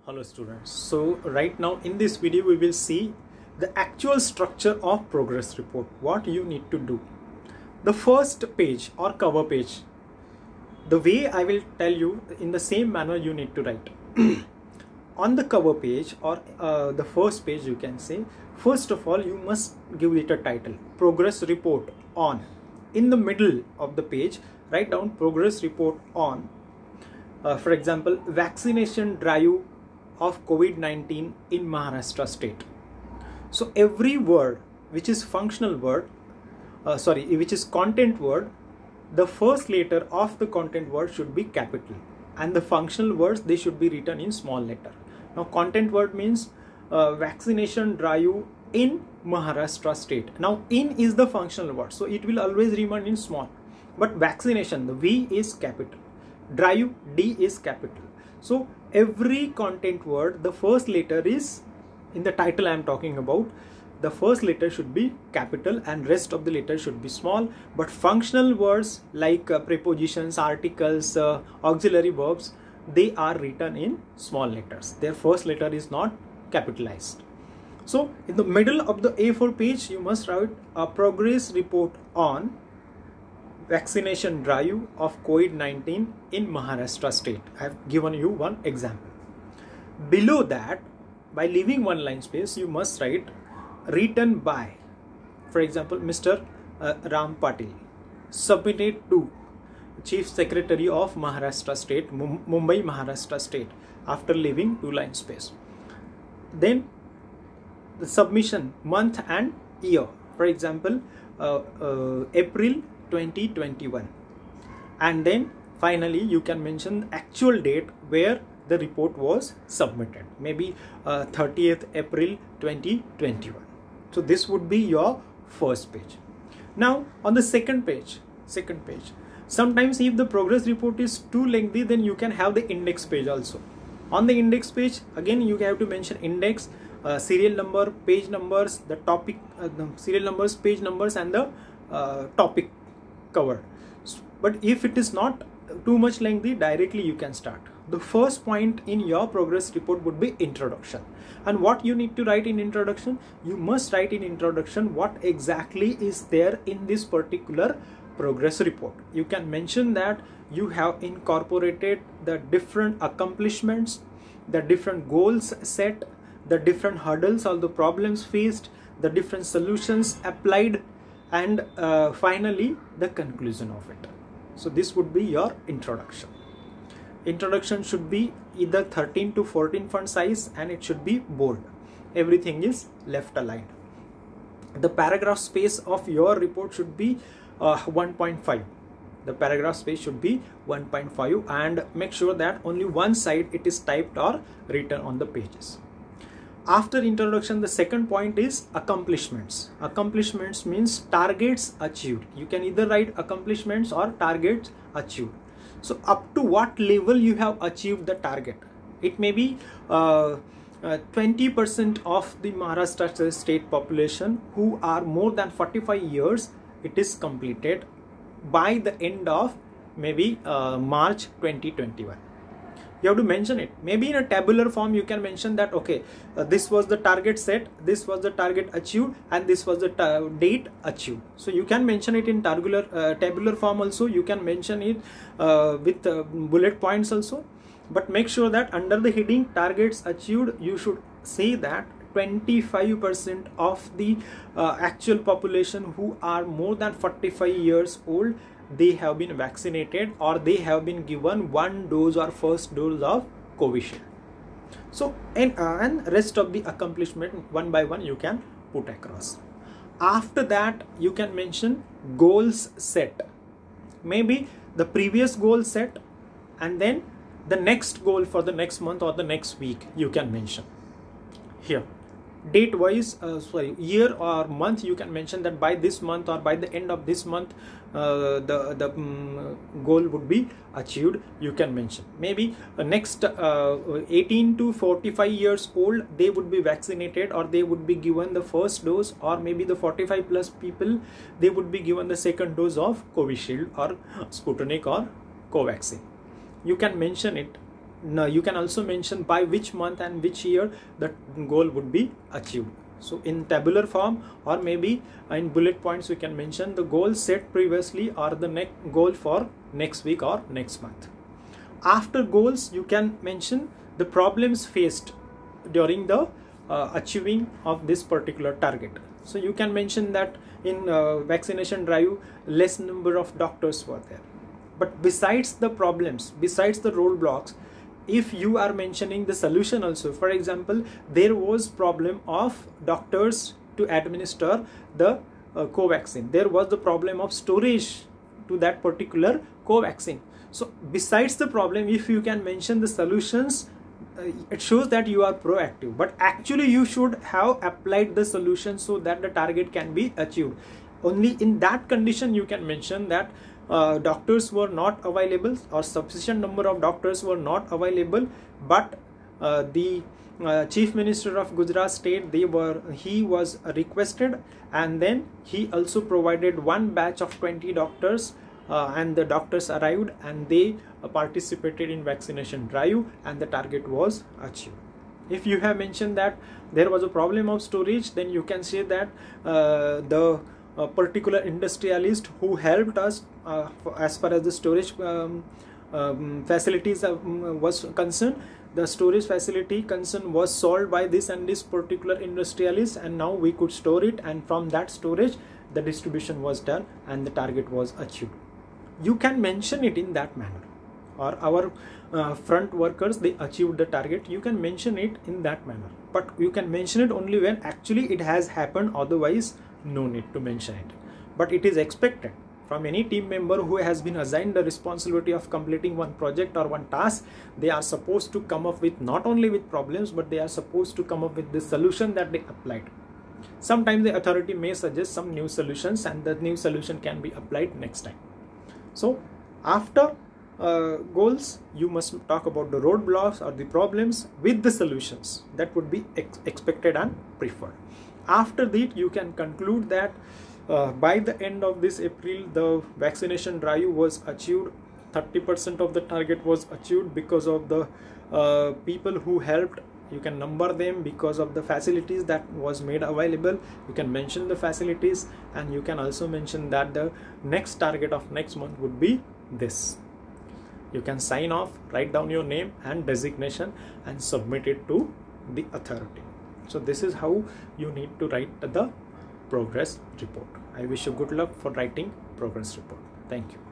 Hello students. So right now in this video we will see the actual structure of progress report. What you need to do. The first page or cover page, the way I will tell you, in the same manner you need to write. On the cover page or the first page, you can say, first of all you must give it a title, progress report on. In the middle of the page write down progress report on. For example, vaccination drive of COVID-19 in Maharashtra state. So every word which is functional word, which is content word, the first letter of the content word should be capital, and the functional words, they should be written in small letter. Now content word means vaccination drive in Maharashtra state. Now in is the functional word, so it will always remain in small, but vaccination, the V is capital, drive, D is capital. So every content word, the first letter is, in the title I am talking about, the first letter should be capital and rest of the letters should be small. But functional words like prepositions, articles, auxiliary verbs, they are written in small letters. Their first letter is not capitalized. So in the middle of the A4 page you must write a progress report on vaccination drive of COVID-19 in Maharashtra state. I have given you one example. Below that, by leaving one line space, you must write written by, for example, Mr. Ram Patil, submitted to Chief Secretary of Maharashtra state, Mumbai, Maharashtra state, after leaving two line space. Then the submission month and year, for example, April 2021, and then finally you can mention the actual date where the report was submitted, maybe 30th April 2021. So this would be your first page. Now on the second page, sometimes if the progress report is too lengthy, then you can have the index page also. On the index page, again you have to mention index, serial number, page numbers, the topic, the serial numbers, page numbers, and the topic covered. But if it is not too much lengthy, directly you can start. The first point in your progress report would be introduction. And what you need to write in introduction? You must write in introduction what exactly is there in this particular progress report. You can mention that you have incorporated the different accomplishments, the different goals set, the different hurdles or the problems faced, the different solutions applied, and finally the conclusion of it. So this would be your introduction. Introduction should be either 13 to 14 font size and it should be bold. Everything is left aligned. The paragraph space of your report should be 1.5. The paragraph space should be 1.5, and make sure that only one side it is typed or written on the pages. After introduction, the second point is accomplishments. Accomplishments means targets achieved. You can either write accomplishments or targets achieved. So up to what level you have achieved the target. It may be 20% of the Maharashtra state population who are more than 45 years, it is completed by the end of maybe March 2021. You have to mention it. Maybe in a tabular form you can mention that, okay, this was the target set, this was the target achieved, and this was the date achieved. So you can mention it in tabular form also. You can mention it with bullet points also. But make sure that under the heading targets achieved, you should say that 25% of the actual population who are more than 45 years old, they have been vaccinated or they have been given one dose or first dose of Covishield. So and rest of the accomplishment one by one you can put across. After that you can mention goals set. Maybe the previous goal set and then the next goal for the next month or the next week you can mention here. Date wise, year or month, you can mention that by this month or by the end of this month the goal would be achieved. You can mention maybe next 18 to 45 years old, they would be vaccinated or they would be given the first dose, or maybe the 45 plus people, they would be given the second dose of Covishield or Sputnik or Covaxin. You can mention it now you can also mention by which month and which year the goal would be achieved. So in tabular form, or maybe in bullet points, we can mention the goal set previously or the goal for next week or next month. After goals, you can mention the problems faced during the achieving of this particular target. So you can mention that in vaccination drive, less number of doctors were there. But besides the problems, besides the roadblocks, if you are mentioning the solution also, for example, there was problem of doctors to administer the Covaxin. There was the problem of storage to that particular Covaxin. So besides the problem, if you can mention the solutions, it shows that you are proactive. But actually you should have applied the solution so that the target can be achieved. Only in that condition you can mention that doctors were not available, or sufficient number of doctors were not available, but the Chief Minister of Gujarat state, he was requested, and then he also provided one batch of 20 doctors, and the doctors arrived and they participated in vaccination drive, and the target was achieved. If you have mentioned that there was a problem of storage, then you can say that the particular industrialist who helped us as far as the storage facilities was concerned, the storage facility concern was solved by this and this particular industrialist, and now we could store it, and from that storage the distribution was done and the target was achieved. You can mention it in that manner. Or our front workers, they achieved the target. You can mention it in that manner, but you can mention it only when actually it has happened. Otherwise, no need to mention it. But it is expected from any team member who has been assigned the responsibility of completing one project or one task. They are supposed to come up with not only with problems, but they are supposed to come up with the solution that they applied. Sometimes the authority may suggest some new solutions, and the new solution can be applied next time. So after goals, you must talk about the roadblocks or the problems with the solutions. That would be expected and preferred. After that, you can conclude that by the end of this April, the vaccination drive was achieved. 30% of the target was achieved because of the people who helped. You can number them because of the facilities that was made available. You can mention the facilities, and you can also mention that the next target of next month would be this. You can sign off, write down your name and designation, and submit it to the authority. So this is how you need to write the progress report. I wish you good luck for writing progress report. Thank you.